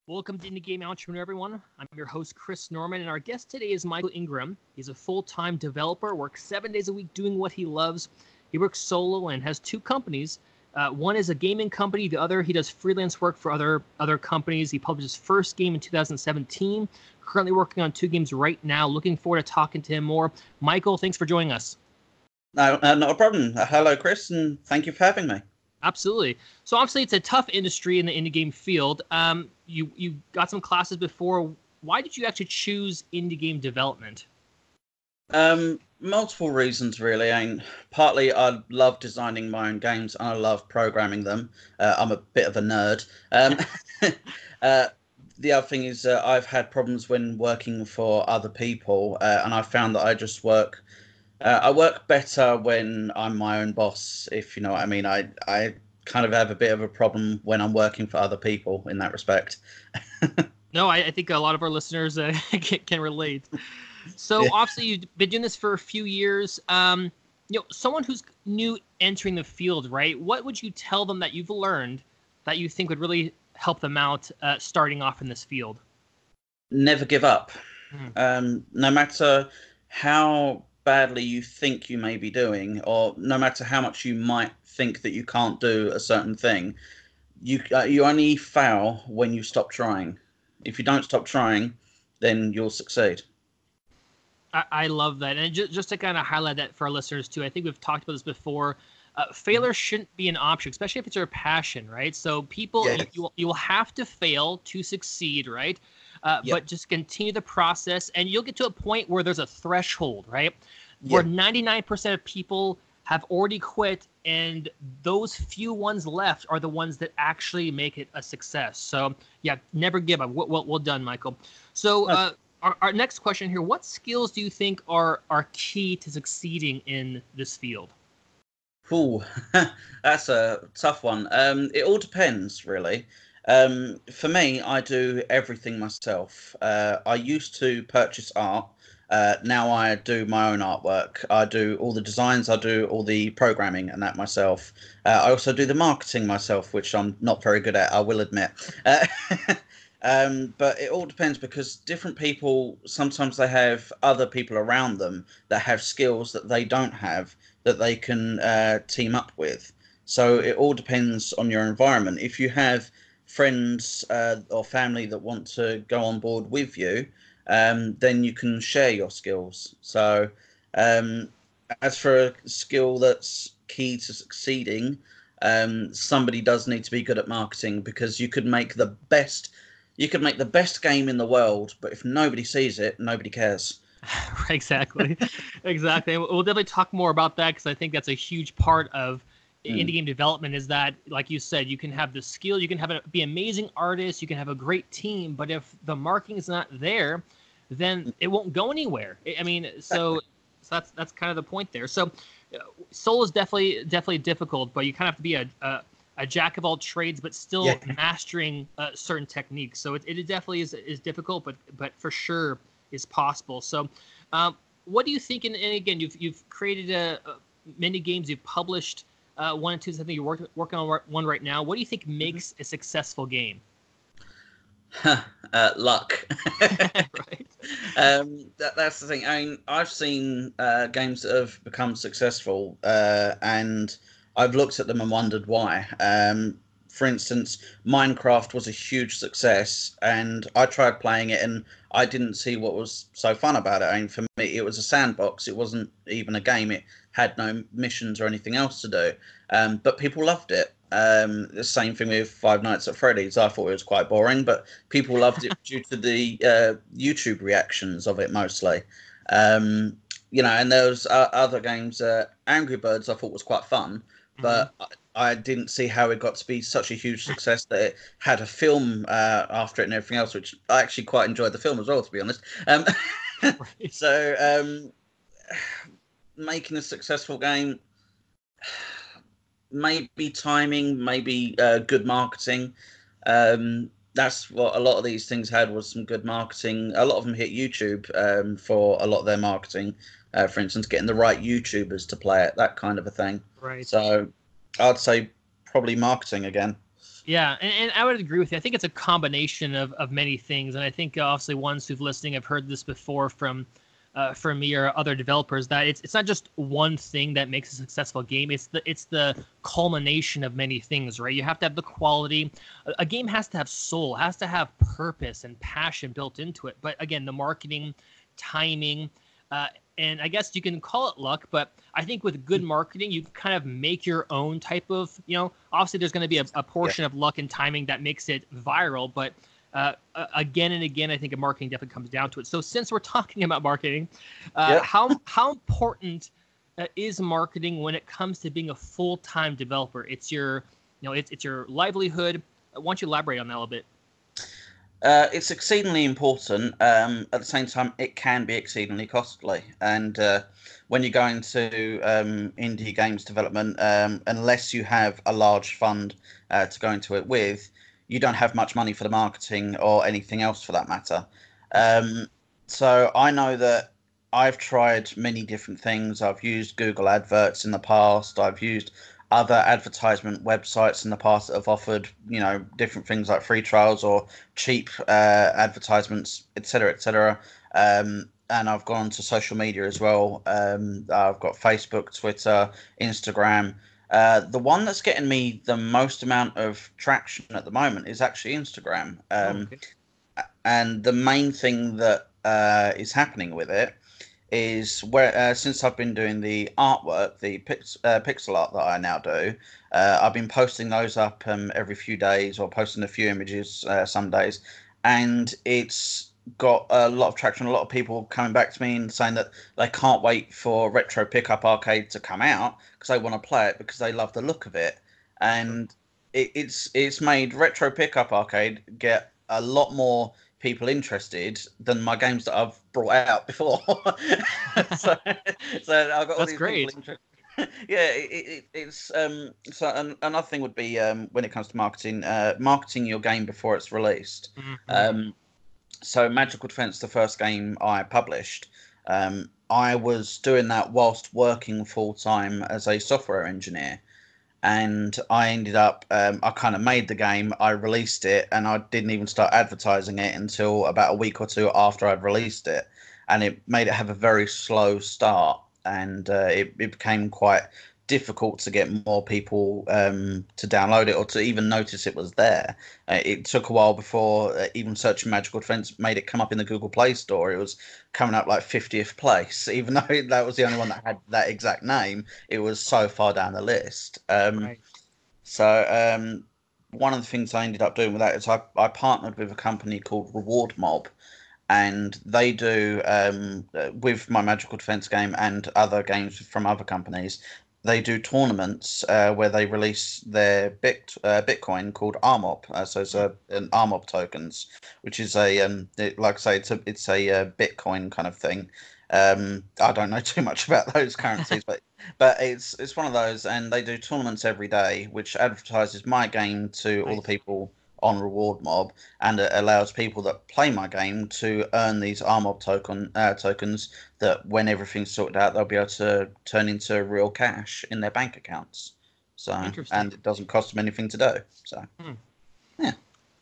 Welcome to Indie Game Entrepreneur, everyone. I'm your host, Chris Norman, and our guest today is Michael Ingram. He's a full-time developer, works 7 days a week doing what he loves. He works solo and has two companies. One is a gaming company. The other, he does freelance work for other companies. He published his first game in 2017. Currently working on two games right now. Looking forward to talking to him more. Michael, thanks for joining us. No, not a problem. Hello, Chris, and thank you for having me. Absolutely. So obviously, it's a tough industry in the indie game field. You got some classes before. Why did you actually choose indie game development? Multiple reasons, really. Partly, I love designing my own games, and I love programming them. I'm a bit of a nerd. The other thing is I've had problems when working for other people, and I found that I work better when I'm my own boss, if you know what I mean. I kind of have a bit of a problem when I'm working for other people in that respect. No, I think a lot of our listeners can relate. So Yeah. obviously, you've been doing this for a few years. Someone who's new entering the field, right? What would you tell them that you've learned that you think would really help them out starting off in this field? Never give up. Mm. No matter how badly you think you may be doing, or no matter how much you might think that you can't do a certain thing, you only fail when you stop trying. If you don't stop trying, then you'll succeed. I love that. And just to kind of highlight that for our listeners too, I think we've talked about this before. Failure shouldn't be an option, especially if it's your passion, right? So people, Yes. you will have to fail to succeed, right? Yep. But just continue the process, and you'll get to a point where there's a threshold, right? Where Yep. 99% of people have already quit, and those few ones left are the ones that actually make it a success. So yeah, never give up. Well done, Michael. So our next question here: what skills do you think are key to succeeding in this field? Ooh, that's a tough one. It all depends, really. For me, I do everything myself. I used to purchase art. Now I do my own artwork. I do all the designs. I do all the programming and that myself. I also do the marketing myself, which I'm not very good at, I will admit. Uh, but it all depends because different people, sometimes they have other people around them that have skills that they don't have that they can team up with. So it all depends on your environment. If you have friends or family that want to go on board with you, then you can share your skills. So um, as for a skill that's key to succeeding, somebody does need to be good at marketing because you could make the best game in the world, but if nobody sees it, nobody cares. Exactly, exactly. We'll definitely talk more about that because I think that's a huge part of indie Mm. game development. Is that, like you said, you can have the skill, you can be amazing artists, you can have a great team, but if the marketing is not there, then it won't go anywhere. I mean, so that's kind of the point there. So, soul is definitely difficult, but you kind of have to be a jack of all trades, but still Yeah. mastering certain techniques. So it definitely is difficult, but for sure is possible. So, what do you think? And again, you've created many games, you've published one and two. I think you're working on one right now. What do you think makes a successful game? Luck. Right. That's the thing. I mean, I've seen games that have become successful, and I've looked at them and wondered why. For instance, Minecraft was a huge success, and I tried playing it, and I didn't see what was so fun about it. I mean, for me, it was a sandbox. It wasn't even a game. It had no missions or anything else to do, but people loved it. The same thing with Five Nights at Freddy's. I thought it was quite boring, but people loved it due to the YouTube reactions of it mostly. Um, and there was other games. Angry Birds I thought was quite fun, Mhm. but I didn't see how it got to be such a huge success that it had a film after it and everything else, which I actually quite enjoyed the film as well, to be honest. Um, Right. so making a successful game, maybe timing, maybe good marketing. That's what a lot of these things had, was some good marketing. A lot of them hit YouTube for a lot of their marketing. For instance, getting the right YouTubers to play it, that kind of a thing. Right. So I'd say probably marketing again. Yeah, and I would agree with you. I think it's a combination of many things, and I think obviously ones who've listening have heard this before from me or other developers, that it's not just one thing that makes a successful game. It's the culmination of many things, right? You have to have the quality. A game has to have soul, has to have purpose and passion built into it. But again, the marketing, timing, and I guess you can call it luck, but I think with good marketing, you kind of make your own type of, obviously there's going to be a portion of luck and timing that makes it viral, but again and again, I think marketing definitely comes down to it. So since we're talking about marketing, how important is marketing when it comes to being a full-time developer? It's your, it's your livelihood. Why don't you elaborate on that a little bit? It's exceedingly important. At the same time, it can be exceedingly costly. And when you go into indie games development, unless you have a large fund to go into it with, you don't have much money for the marketing or anything else for that matter. So I know that I've tried many different things. I've used Google adverts in the past. I've used other advertisement websites in the past that have offered, different things like free trials or cheap advertisements, etc., etc. And I've gone to social media as well. I've got Facebook, Twitter, Instagram. The one that's getting me the most amount of traction at the moment is actually Instagram. Okay. And the main thing that is happening with it is where since I've been doing the artwork, the pixel art that I now do, I've been posting those up every few days, or posting a few images some days, and it's got a lot of traction. A lot of people coming back to me and saying that they can't wait for Retro Pickup Arcade to come out because they want to play it because they love the look of it, and it's made Retro Pickup Arcade get a lot more people interested than my games that I've brought out before. so, so I've got all That's these great. people interested. Yeah, it's so another thing would be when it comes to marketing your game before it's released. Mm-hmm. So Magical Defense, the first game I published, I was doing that whilst working full time as a software engineer. And I ended up, I kind of made the game, I released it, and I didn't even start advertising it until about a week or two after I'd released it. And it made it have a very slow start, and it became quite difficult to get more people to download it or to even notice it was there. It took a while before even searching Magical Defense made it come up in the Google Play Store. It was coming up like 50th place, even though that was the only one that had that exact name. It was so far down the list. Right. So one of the things I ended up doing with that is I partnered with a company called Reward Mob, and they do with my Magical Defense game and other games from other companies. They do tournaments where they release their Bitcoin called RMOB. So it's an RMOB tokens, which is like I say, it's a Bitcoin kind of thing. I don't know too much about those currencies, but it's one of those, and they do tournaments every day, which advertises my game to all the people on Reward Mob, and it allows people that play my game to earn these RMOB tokens that, when everything's sorted out, they'll be able to turn into real cash in their bank accounts. So, and it doesn't cost them anything to do. So, yeah.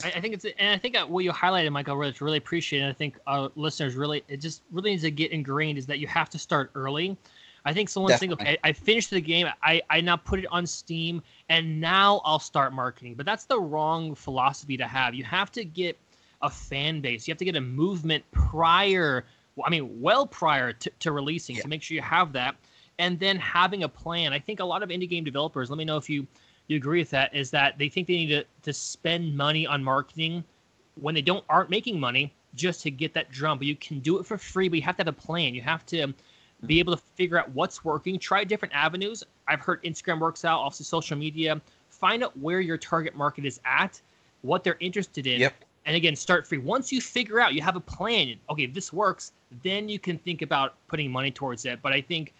I think I think what you highlighted, Michael, really appreciate, and I think our listeners it just really needs to get ingrained, is that you have to start early. I think someone's thinking, okay, I finished the game, I now put it on Steam, and now I'll start marketing. But that's the wrong philosophy to have. You have to get a fan base. You have to get a movement prior to releasing, to make sure you have that, and then having a plan. I think a lot of indie game developers, let me know if you agree with that, is that they think they need to spend money on marketing when they aren't making money just to get that drum. But you can do it for free, but you have to have a plan. You have to be able to figure out what's working, try different avenues. I've heard Instagram works out, also social media. Find out where your target market is at, what they're interested in, and again, start free. Once you figure out, you have a plan, okay, this works, then you can think about putting money towards it. But I think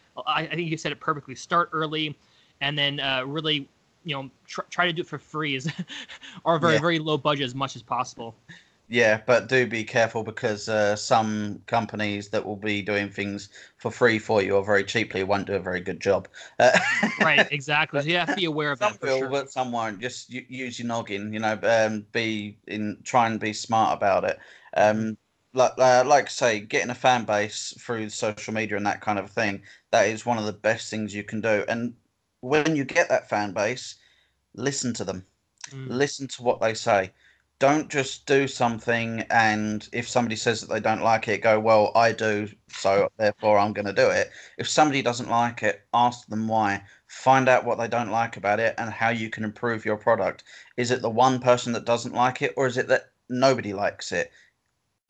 you said it perfectly. Start early, and then really, try to do it for free or very low budget as much as possible. Yeah, but do be careful because some companies that will be doing things for free for you or very cheaply won't do a very good job. Right, exactly. But So you have to be aware of some that for will, sure. but some won't. Just use your noggin, try and be smart about it. Mhm. Like I say, getting a fan base through social media and that kind of thing, that is one of the best things you can do. And when you get that fan base, listen to them. Mm. Listen to what they say. Don't just do something and if somebody says that they don't like it, go, well, I do, so therefore I'm going to do it. If somebody doesn't like it, ask them why. Find out what they don't like about it and how you can improve your product. Is it the one person that doesn't like it, or is it that nobody likes it?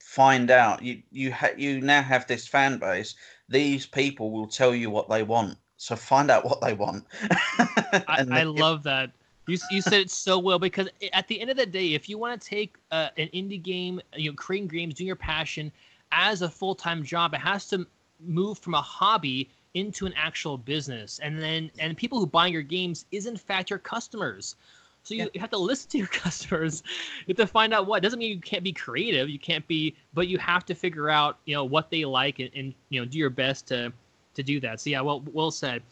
Find out. You now have this fan base. These people will tell you what they want. So find out what they want. and I love that. You said it so well because at the end of the day, if you want to take an indie game, creating games, doing your passion as a full-time job, it has to move from a hobby into an actual business. And people who buy your games is in fact your customers. So you have to listen to your customers. You have to find out what. Doesn't mean you can't be creative. You can't be, but you have to figure out what they like and do your best to do that. So yeah, well said.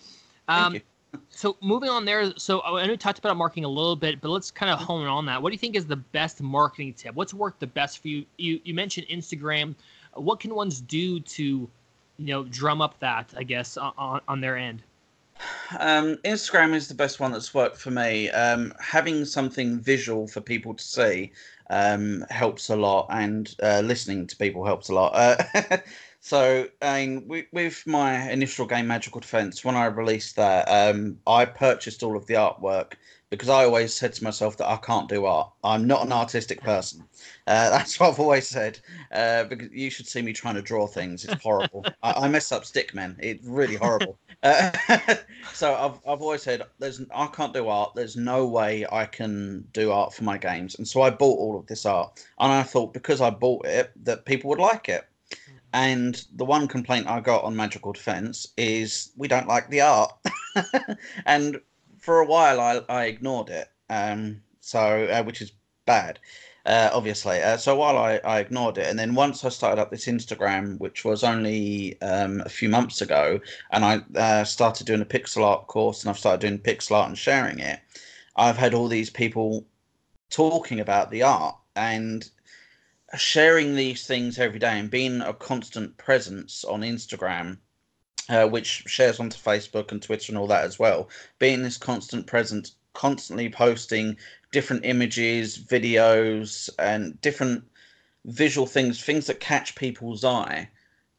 Thank Um, you. so moving on there, so I know we talked about marketing a little bit, but let's kind of hone on that. What do you think is the best marketing tip? What's worked the best for you? You mentioned Instagram. What can ones do to, drum up that, I guess, on their end? Instagram is the best one that's worked for me. Having something visual for people to see helps a lot, and listening to people helps a lot. So, I mean, with my initial game, Magical Defense, when I released that, I purchased all of the artwork because I always said to myself that I can't do art. I'm not an artistic person. That's what I've always said. Because you should see me trying to draw things. It's horrible. I mess up stickmen. It's really horrible. Uh, so I've always said I can't do art. There's no way I can do art for my games, and so I bought all of this art, and I thought because I bought it that people would like it. And the one complaint I got on Magical Defense is we don't like the art, and for a while I ignored it. Which is bad, obviously. So while I ignored it, and then once I started up this Instagram, which was only a few months ago, and I started doing a pixel art course, and I've started doing pixel art and sharing it, I've had all these people talking about the art and sharing these things every day and being a constant presence on Instagram, which shares onto Facebook and Twitter and all that as well. Being this constant presence, constantly posting different images, videos, and different visual things that catch people's eye.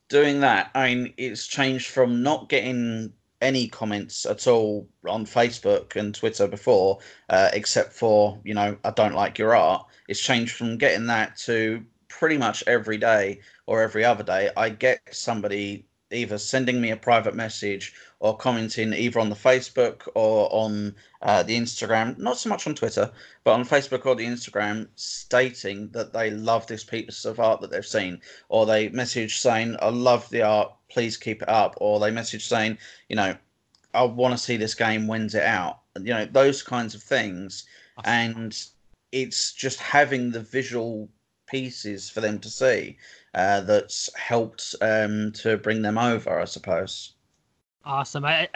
Doing that, I mean, it's changed from not getting any comments at all on Facebook and Twitter before, except for, I don't like your art. It's changed from getting that to pretty much every day or every other day, I get somebody either sending me a private message or commenting either on the Facebook or on the Instagram, not so much on Twitter, but on Facebook or the Instagram, stating that they love this piece of art that they've seen, or they message saying, I love the art, please keep it up, or they message saying, I want to see this game, when's it out? Those kinds of things. Awesome. And it's just having the visual pieces for them to see that's helped to bring them over, I suppose. Awesome. I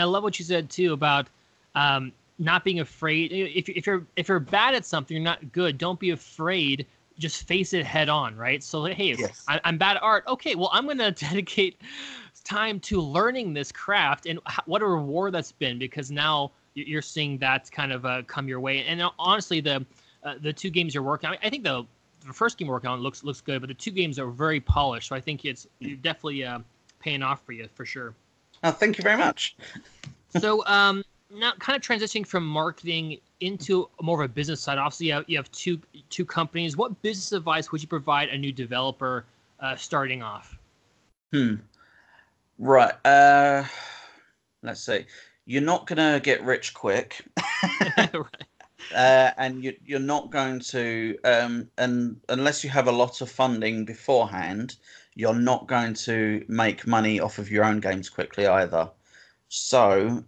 love what you said too about not being afraid. If you're bad at something, you're not good. Don't be afraid. Just face it head on, right? So hey, Yes. I'm bad at art. Okay, well I'm gonna dedicate time to learning this craft, and what a reward that's been because now you're seeing that kind of come your way. And honestly, the two games you're working on, I think the first game you're working on looks good, but the two games are very polished. So I think you're definitely paying off for you for sure. Oh, thank you very much. So now kind of transitioning from marketing into more of a business side. Obviously, you have two companies. What business advice would you provide a new developer starting off? Hmm. Right. Let's see. You're not gonna get rich quick. Right. And you're not going to, and unless you have a lot of funding beforehand, you're not going to make money off of your own games quickly either. So,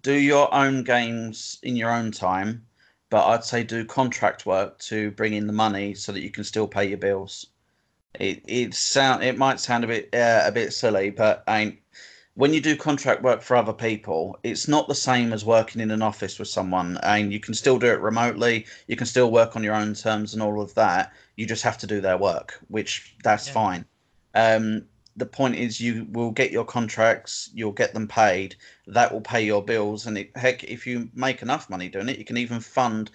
do your own games in your own time. but I'd say do contract work to bring in the money so that you can still pay your bills. It might sound a bit silly, but when you do contract work for other people, it's not the same as working in an office with someone, and you can still do it remotely. You can still work on your own terms and all of that. You just have to do their work, which that's Yeah. fine. The point is, you will get your contracts, you'll get them paid. That will pay your bills, and heck, if you make enough money doing it, you can even fund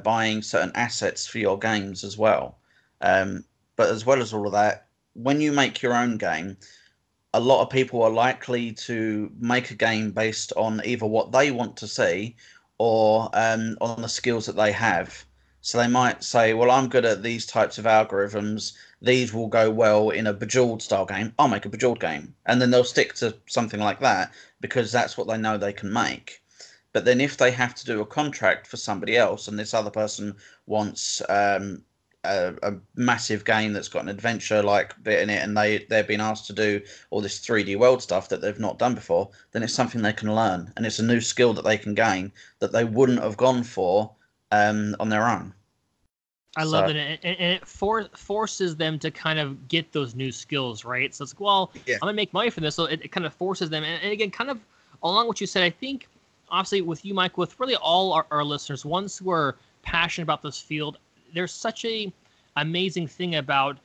buying certain assets for your games as well. But as well as all of that, when you make your own game, a lot of people are likely to make a game based on either what they want to see or on the skills that they have. So they might say, well, I'm good at these types of algorithms. These will go well in a Bejeweled style game. I'll make a Bejeweled game. And then they'll stick to something like that because that's what they know they can make. But then if they have to do a contract for somebody else and this other person wants a massive game that's got an adventure like bit in it, and they've been asked to do all this 3D world stuff that they've not done before, then it's something they can learn, and it's a new skill that they can gain that they wouldn't have gone for on their own. I love that, and it forces them to kind of get those new skills, right? So it's like, well, Yeah. I'm gonna make money from this, so it kind of forces them. And again, kind of along what you said, I think, obviously with you, Mike, with really all our listeners, ones who are passionate about this field, there's such a amazing thing about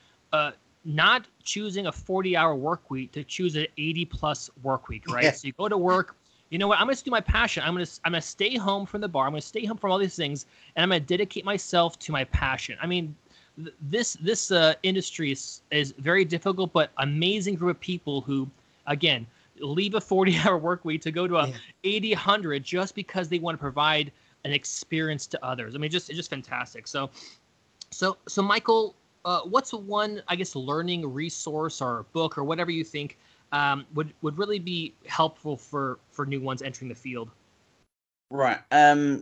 not choosing a 40-hour work week to choose an 80+ work week, right? Yeah. So you go to work. You know what? I'm going to do my passion. I'm going to stay home from the bar. I'm going to stay home from all these things, and I'm going to dedicate myself to my passion. I mean, this industry is very difficult, but amazing group of people who, again, leave a 40-hour work week to go to a 80, 100 just because they want to provide an experience to others. I mean, it's just fantastic. So Michael, what's one, I guess, learning resource or book or whatever you think would really be helpful for new ones entering the field? Right.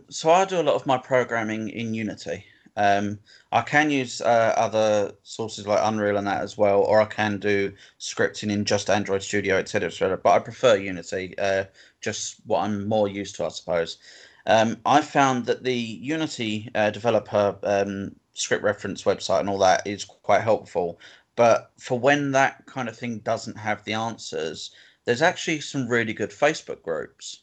So I do a lot of my programming in Unity. I can use other sources like Unreal and that as well, or I can do scripting in just Android Studio, etc., etc. But I prefer Unity, just what I'm more used to, I suppose. I found that the Unity developer script reference website and all that is quite helpful. But for when that kind of thing doesn't have the answers, there's actually some really good Facebook groups.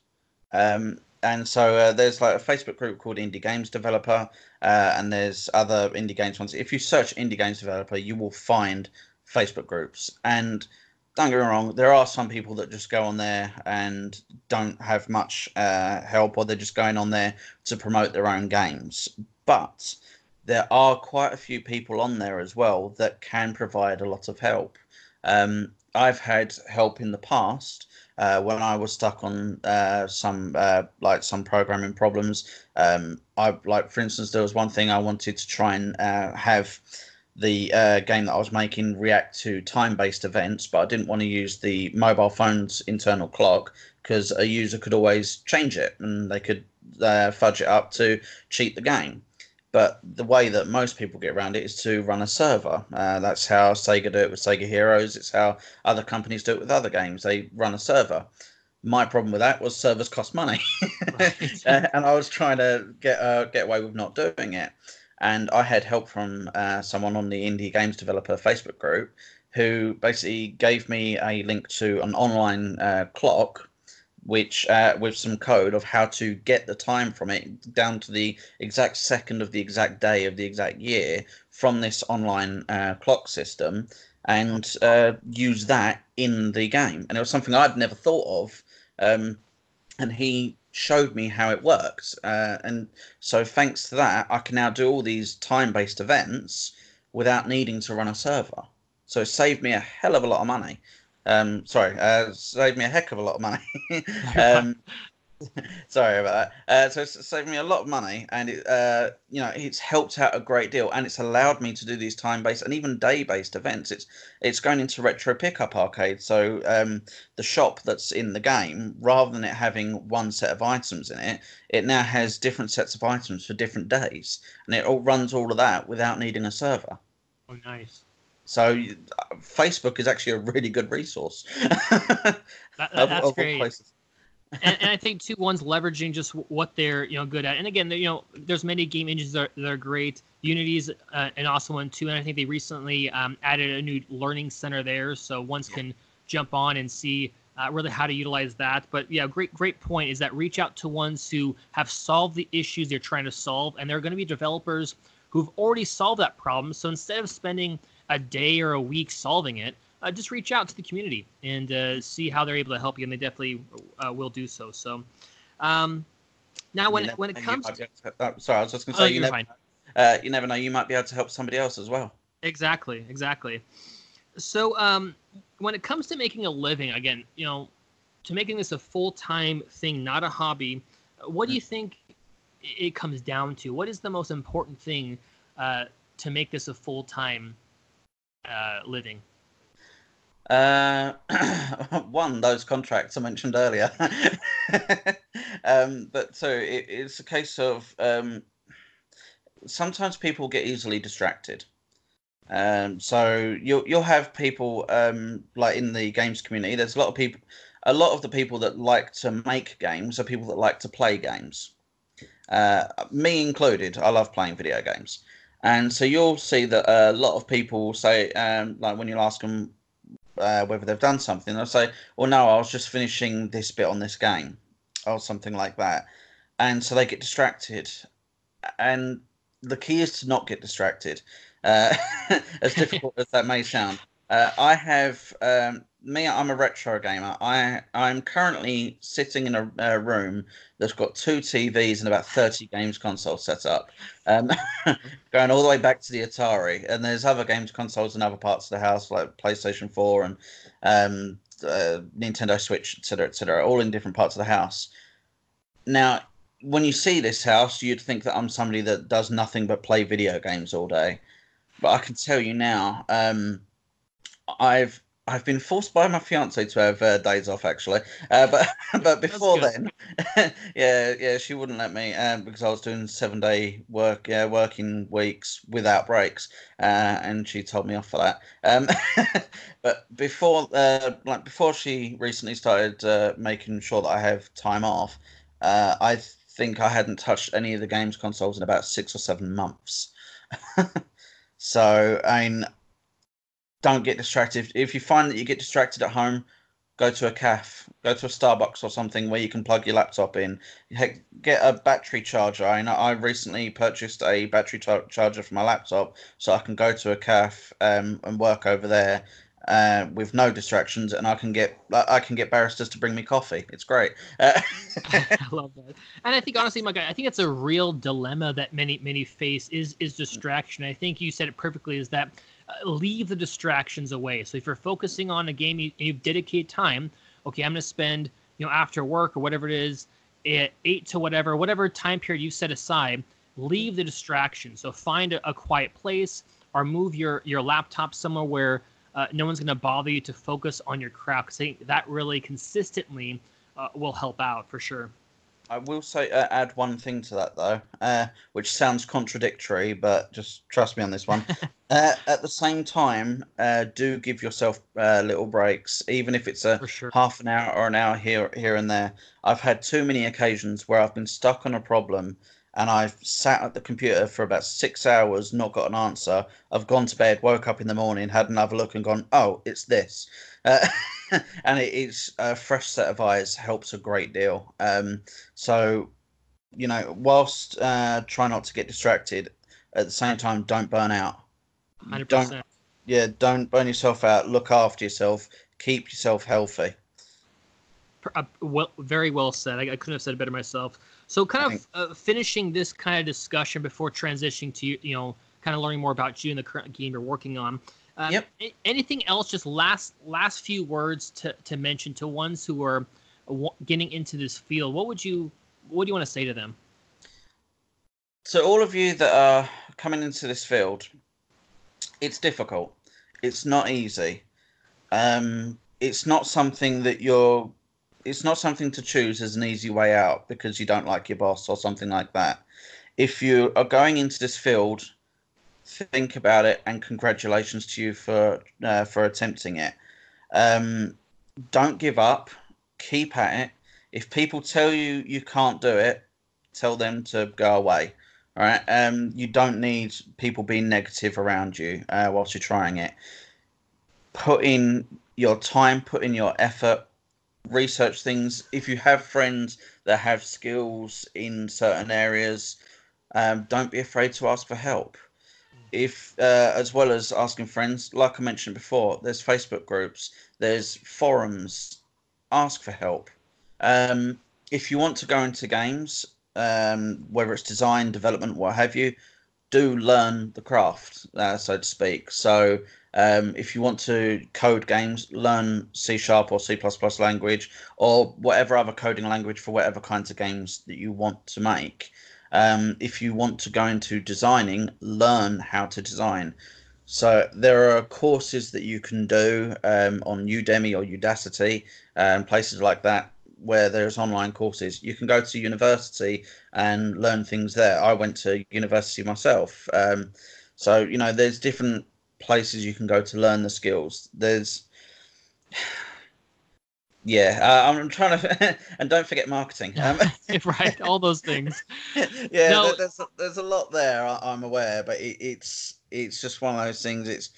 And so there's like a Facebook group called Indie Games Developer, and there's other indie games ones. If you search Indie Games Developer, you will find Facebook groups. And don't get me wrong, there are some people that just go on there and don't have much help, or they're just going on there to promote their own games. But there are quite a few people on there as well that can provide a lot of help. I've had help in the past when I was stuck on some programming problems. For instance, there was one thing I wanted to try and have the game that I was making react to time-based events, but I didn't want to use the mobile phone's internal clock because a user could always change it and they could fudge it up to cheat the game. But the way that most people get around it is to run a server. That's how Sega do it with Sega Heroes. It's how other companies do it with other games. They run a server. My problem with that was servers cost money, Right. and I was trying to get away with not doing it. And I had help from someone on the Indie Games Developer Facebook group who basically gave me a link to an online clock which with some code of how to get the time from it down to the exact second of the exact day of the exact year from this online clock system, and use that in the game. And it was something I'd never thought of, and he showed me how it works. And so thanks to that, I can now do all these time-based events without needing to run a server. So it saved me a hell of a lot of money. Saved me a heck of a lot of money. um, sorry about that. So it's saved me a lot of money, and it's helped out a great deal, and it's allowed me to do these time-based and even day-based events. It's going into Retro Pickup Arcade, so the shop that's in the game, rather than it having one set of items in it, it now has different sets of items for different days, and it all runs all of that without needing a server. Oh, nice. So Facebook is actually a really good resource. That's Of all great. places. And I think too, one's leveraging just what they're good at. And again, there's many game engines that are great. Unity's an awesome one too, and I think they recently added a new learning center there, so ones can jump on and see really how to utilize that. But yeah, great point is that reach out to ones who have solved the issues they're trying to solve, and they're going to be developers who've already solved that problem. So instead of spending a day or a week solving it, just reach out to the community and see how they're able to help you, and they definitely will do so. So now, when it comes to, sorry, I was just going to say, you never know, you might be able to help somebody else as well. Exactly. So when it comes to making a living, again, to making this a full-time thing, not a hobby, what do you think it comes down to? What is the most important thing to make this a full-time living? One, those contracts I mentioned earlier. But so it's a case of sometimes people get easily distracted. So you'll have people like in the games community. There's a lot of the people that like to make games are people that like to play games. Me included. I love playing video games, and so you'll see that a lot of people say, like when you ask them whether they've done something, they'll say, "Well, no, I was just finishing this bit on this game," or something like that, and so they get distracted. And the key is to not get distracted. As difficult as that may sound, I'm a retro gamer. I'm currently sitting in a room that's got 2 TVs and about 30 games consoles set up, going all the way back to the Atari. And there's other games consoles in other parts of the house, like PlayStation 4 and Nintendo Switch, etc., all in different parts of the house. Now, when you see this house, you'd think that I'm somebody that does nothing but play video games all day. But I can tell you now, I've been forced by my fiance to have days off actually. But before then, yeah, she wouldn't let me because I was doing 7-day working weeks without breaks, and she told me off for that. But before she recently started making sure that I have time off, I think I hadn't touched any of the games consoles in about 6 or 7 months. So, I mean, don't get distracted. If you find that you get distracted at home, go to a cafe, go to a Starbucks or something where you can plug your laptop in. Heck, get a battery charger. I recently purchased a battery charger for my laptop, so I can go to a cafe and work over there with no distractions, and I can get baristas to bring me coffee. It's great. I love that, and I think honestly, Mike, I think it's a real dilemma that many face is distraction. I think you said it perfectly. Is that leave the distractions away. So if you're focusing on a game, you dedicate time. Okay, I'm going to spend after work or whatever it is, 8 to whatever time period you set aside. Leave the distraction. So find a quiet place or move your laptop somewhere where no one's going to bother you to focus on your craft. Because I think that really consistently will help out for sure. I will say add one thing to that though, which sounds contradictory, but just trust me on this one. At the same time, do give yourself little breaks, even if it's a half an hour or an hour here and there. I've had too many occasions where I've been stuck on a problem and I've sat at the computer for about 6 hours, not got an answer. I've gone to bed, woke up in the morning, had another look and gone, oh, it's this. And it's a fresh set of eyes helps a great deal. So, whilst try not to get distracted, at the same time, don't burn out. 100%. Don't burn yourself out. Look after yourself. Keep yourself healthy. Very well said. I couldn't have said it better myself. So kind of finishing this kind of discussion before transitioning to, kind of learning more about you and the current game you're working on. Anything else, just last few words to mention to ones who are getting into this field? What do you want to say to them? So all of you that are coming into this field, it's difficult. It's not easy. It's not something that it's not something to choose as an easy way out because you don't like your boss or something like that. If you are going into this field, think about it, and congratulations to you for attempting it. Don't give up. Keep at it. If people tell you you can't do it, tell them to go away. All right. You don't need people being negative around you whilst you're trying it. Put in your time, put in your effort, research things. If you have friends that have skills in certain areas, don't be afraid to ask for help. If as well as asking friends, like I mentioned before, there's Facebook groups, there's forums. Ask for help. If you want to go into games, whether it's design, development, what have you, do learn the craft, so to speak. So if you want to code games, learn C# or C++ language or whatever other coding language for whatever kinds of games that you want to make. If you want to go into designing, learn how to design. So there are courses that you can do on Udemy or Udacity, places like that, where there's online courses. You can go to university and learn things there. I went to university myself. So, there's different places you can go to learn the skills. I'm trying to, and don't forget marketing. Right, all those things. Yeah, No, there's a lot there. I'm aware, but it's just one of those things.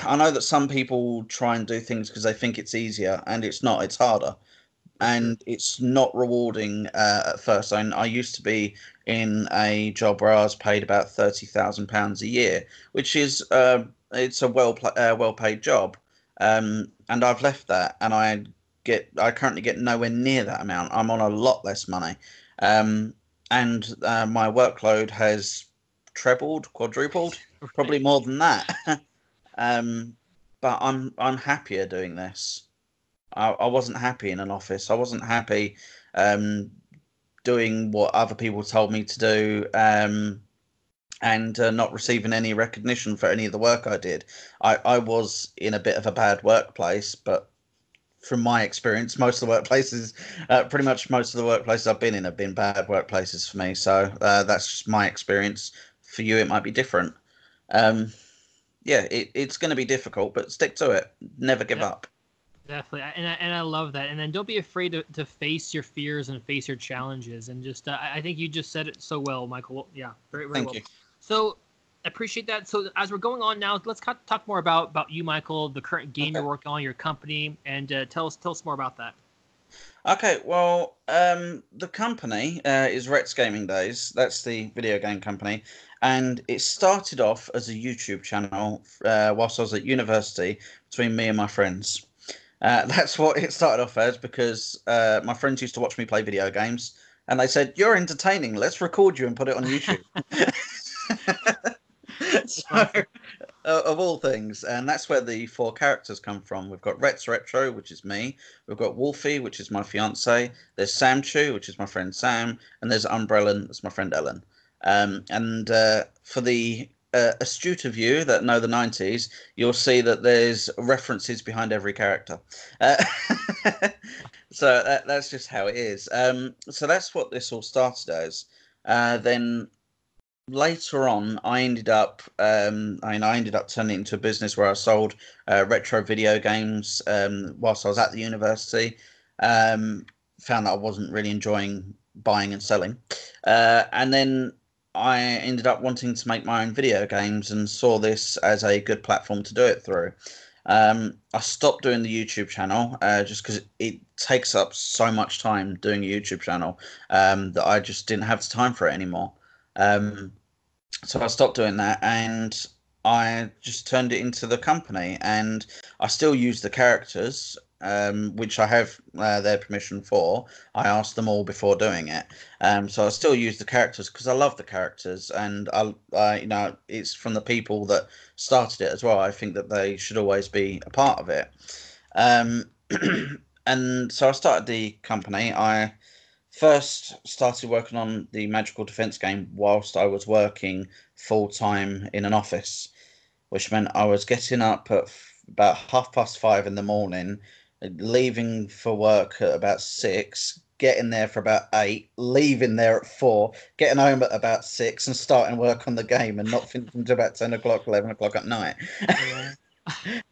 I know that some people try and do things because they think it's easier, and it's not. It's harder, and it's not rewarding at first. I used to be in a job where I was paid about £30,000 a year, which is it's a well paid job, and I've left that, and I currently get nowhere near that amount. I'm on a lot less money, and my workload has trebled, quadrupled, probably more than that. But I'm happier doing this. I wasn't happy in an office. I wasn't happy doing what other people told me to do, and not receiving any recognition for any of the work I did. I was in a bit of a bad workplace, but from my experience, pretty much most of the workplaces I've been in have been bad workplaces for me. So that's just my experience. For you, it might be different. Yeah, it's going to be difficult, but stick to it. Never give up. Definitely, and I love that. And then don't be afraid to face your fears and face your challenges. And just I think you just said it so well, Michael. Yeah, very very well. Thank you. So I appreciate that. So as we're going on now, let's talk more about you, Michael, the current game you're working on, your company, and tell us more about that. Okay, well, the company is Retz Gaming Days. That's the video game company, and it started off as a YouTube channel whilst I was at university between me and my friends. That's what it started off as, because my friends used to watch me play video games, and they said, "You're entertaining. Let's record you and put it on YouTube." So, of all things, and that's where the 4 characters come from. We've got Retz Retro, which is me. We've got Wolfie, which is my fiance. There's Sam Chu, which is my friend Sam, and there's Umbrella, that's my friend Ellen. And for the astute of you that know the 90s, you'll see that there's references behind every character. So that's just how it is. So that's what this all started as. Then later on, I ended up turning it into a business where I sold retro video games whilst I was at the university. Found that I wasn't really enjoying buying and selling, and then I ended up wanting to make my own video games and saw this as a good platform to do it through. I stopped doing the YouTube channel just because it takes up so much time doing a YouTube channel that I just didn't have the time for it anymore. So I stopped doing that, and I just turned it into the company, and I still use the characters, which I have their permission for. I asked them all before doing it, so I still use the characters because I love the characters, and it's from the people that started it as well. I think that they should always be a part of it, and so I started the company. I first started working on the Magical Defense game whilst I was working full time in an office, which meant I was getting up at about 5:30 in the morning, leaving for work at about 6, getting there for about 8, leaving there at 4, getting home at about 6, and starting work on the game, and not finishing until about 10 o'clock, 11 o'clock at night.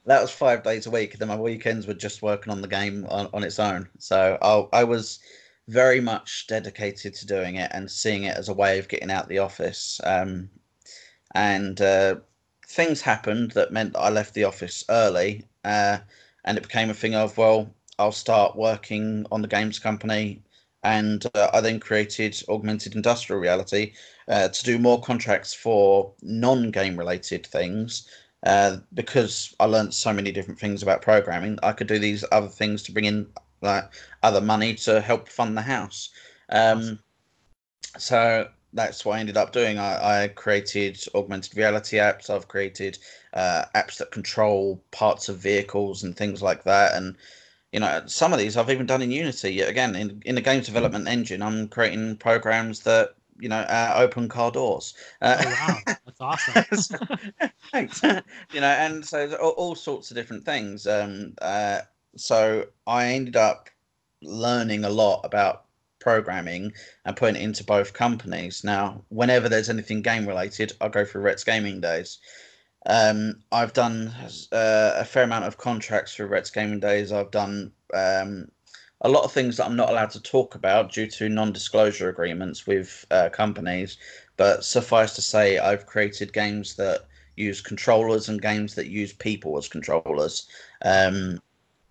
That was 5 days a week. And then my weekends were just working on the game on its own. So I was very much dedicated to doing it and seeing it as a way of getting out the office. And things happened that meant that I left the office early, and it became a thing of, well, I'll start working on the games company, and I then created augmented industrial reality to do more contracts for non-game related things. Because I learned so many different things about programming, I could do these other things to bring in like other money to help fund the house. Awesome. So that's what I ended up doing. I created augmented reality apps. I've created apps that control parts of vehicles and things like that. And some of these I've even done in Unity. Yet again, in the games development engine, I'm creating programs that open car doors. Oh wow, that's awesome. So, thanks. And so all sorts of different things. So I ended up learning a lot about programming and putting it into both companies. Now, whenever there's anything game related, I go through Retz Gaming Days. I've done a fair amount of contracts for Retz Gaming Days. I've done a lot of things that I'm not allowed to talk about due to non-disclosure agreements with companies. But suffice to say, I've created games that use controllers and games that use people as controllers.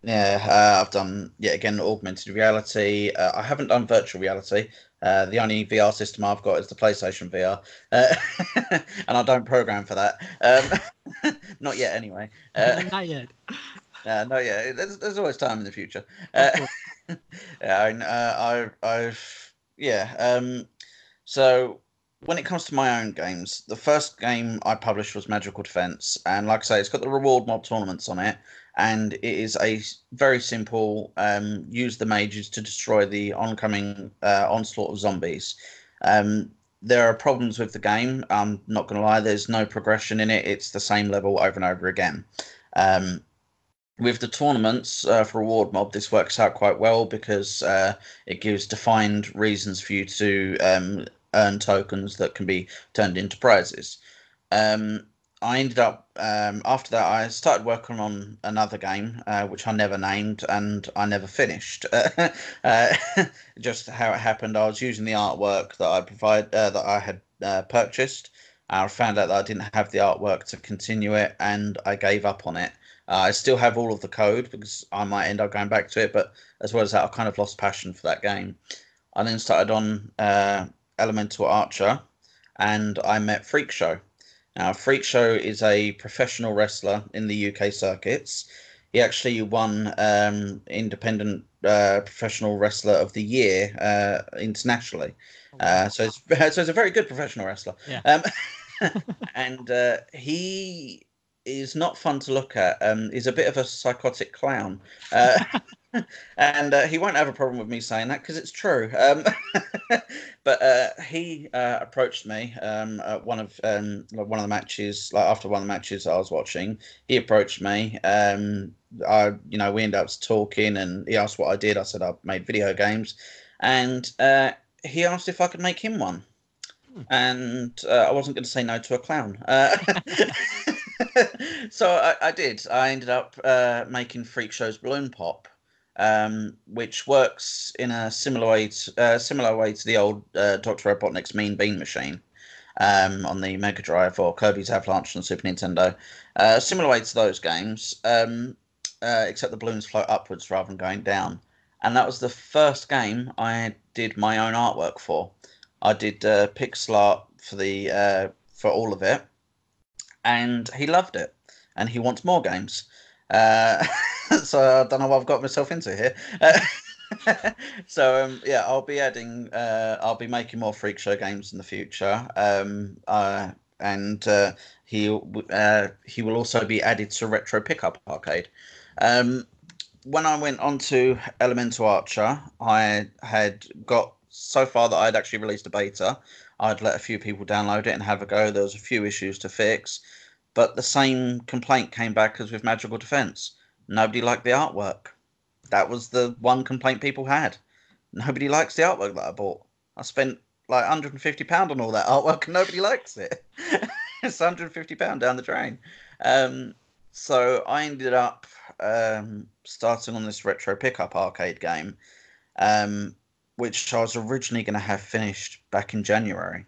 I've done yet again augmented reality. I haven't done virtual reality. The only VR system I've got is the PlayStation VR, and I don't program for that. Not yet, anyway. Not yet. Not yet. There's always time in the future. Of course. Yeah. So when it comes to my own games, the first game I published was Magical Defense, and like I say, it's got the reward mob tournaments on it, and it is a very simple use the mages to destroy the oncoming onslaught of zombies. There are problems with the game. I'm not going to lie. There's no progression in it. It's the same level over and over again. With the tournaments for Reward Mob, this works out quite well because it gives defined reasons for you to earn tokens that can be turned into prizes. I ended up, after that, I started working on another game, which I never named and I never finished. Just how it happened, I was using the artwork that I had purchased. I found out that I didn't have the artwork to continue it, and I gave up on it. I still have all of the code because I might end up going back to it, but as well as that, I kind of lost passion for that game. I then started on Elemental Archer, and I met Freak Show. Now, Freak Show is a professional wrestler in the UK circuits. He actually won Independent Professional Wrestler of the Year internationally. So it's a very good professional wrestler. Yeah. And he is not fun to look at. He's a bit of a psychotic clown. And he won't have a problem with me saying that because it's true. But he approached me at one of the matches, like after one of the matches I was watching. He approached me. We ended up talking, and he asked what I did. I said I made video games, and he asked if I could make him one. And I wasn't going to say no to a clown. So I did. I ended up making Freak Show's Balloon Pop, which works in a similar way to the old Dr. Robotnik's Mean Bean Machine on the Mega Drive or Kirby's Avalanche on Super Nintendo. Similar way to those games, except the balloons float upwards rather than going down. And that was the first game I did my own artwork for. I did pixel art for all of it, and he loved it, and he wants more games. So I don't know what I've got myself into here. So yeah, I'll be making more Freak Show games in the future. And he will also be added to Retro Pickup Arcade. When I went on to Elemental Archer, I had got so far that I'd actually released a beta. I'd let a few people download it and have a go. There was a few issues to fix, but the same complaint came back as with Magical Defense. Nobody liked the artwork. That was the one complaint people had. Nobody likes the artwork that I bought. I spent like £150 on all that artwork and nobody likes it. It's £150 down the drain. So I ended up starting on this retro pickup arcade game, um, which I was originally going to have finished back in January.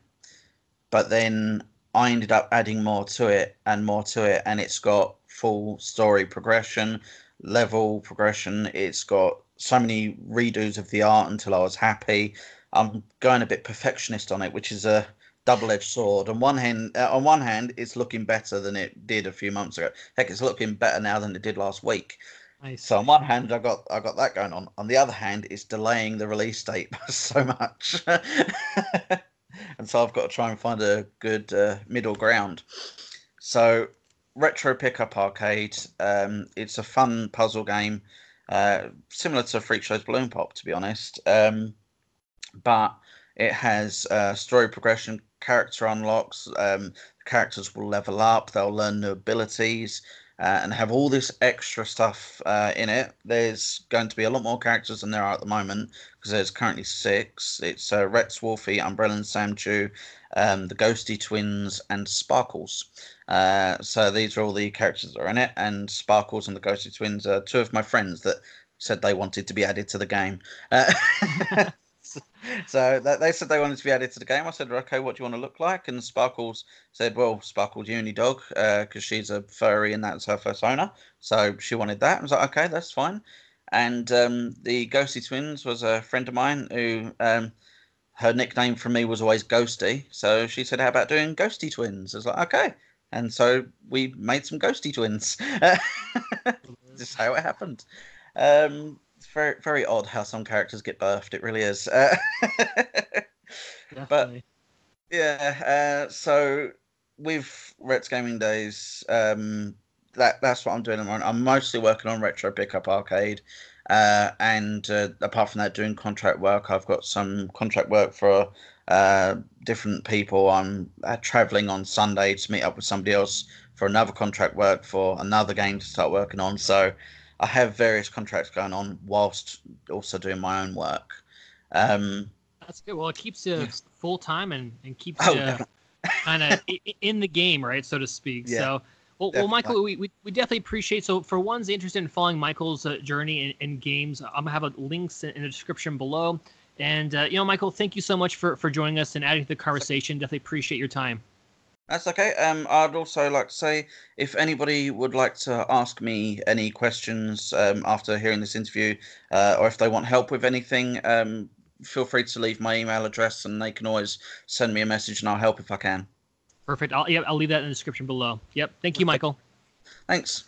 But then I ended up adding more to it and more to it, and it's got full story progression, level progression. It's got so many redos of the art until I was happy. I'm going a bit perfectionist on it, which is a double-edged sword. On one hand, it's looking better than it did a few months ago. Heck, it's looking better now than it did last week. Nice. So on one hand, I got that going on. On the other hand, it's delaying the release date by so much. And so I've got to try and find a good middle ground. So, Retro Pickup Arcade, it's a fun puzzle game, similar to Freak Show's Balloon Pop, to be honest. But it has story progression, character unlocks. Characters will level up, they'll learn new abilities, and have all this extra stuff in it. There's going to be a lot more characters than there are at the moment because there's currently 6. It's Retz, Wolfie, Umbrella and Sam Chu, the Ghosty Twins, and Sparkles. So these are all the characters that are in it, and Sparkles and the Ghosty Twins are 2 of my friends that said they wanted to be added to the game. So they said they wanted to be added to the game. I said, okay, what do you want to look like? And Sparkles said, well, Sparkles Unidog, because she's a furry and that's her persona. So she wanted that. I was like, okay, that's fine. And the Ghosty Twins was a friend of mine who her nickname from me was always Ghosty. So she said, how about doing Ghosty Twins? I was like, okay. And so we made some Ghosty Twins. Just how it happened. It's very, very odd how some characters get birthed. It really is. But yeah, so with Retz Gaming Days, that's what I'm doing at the moment. I'm mostly working on Retro Pickup Arcade, and apart from that, doing contract work. I've got some contract work for different people. I'm traveling on Sunday to meet up with somebody else for another contract work for another game to start working on. So I have various contracts going on whilst also doing my own work. That's good. Well, it keeps you full time and keeps you kind of in the game, right, so to speak. Yeah, so, well, Michael, we definitely appreciate. So, for ones interested in following Michael's journey in games, I'm gonna have links in the description below. And Michael, thank you so much for joining us and adding to the conversation. Definitely appreciate your time. That's okay. I'd also like to say, if anybody would like to ask me any questions after hearing this interview, or if they want help with anything, feel free to leave my email address, and they can always send me a message, and I'll help if I can. Perfect. I'll leave that in the description below. Yep. Thank you, Michael. Thanks.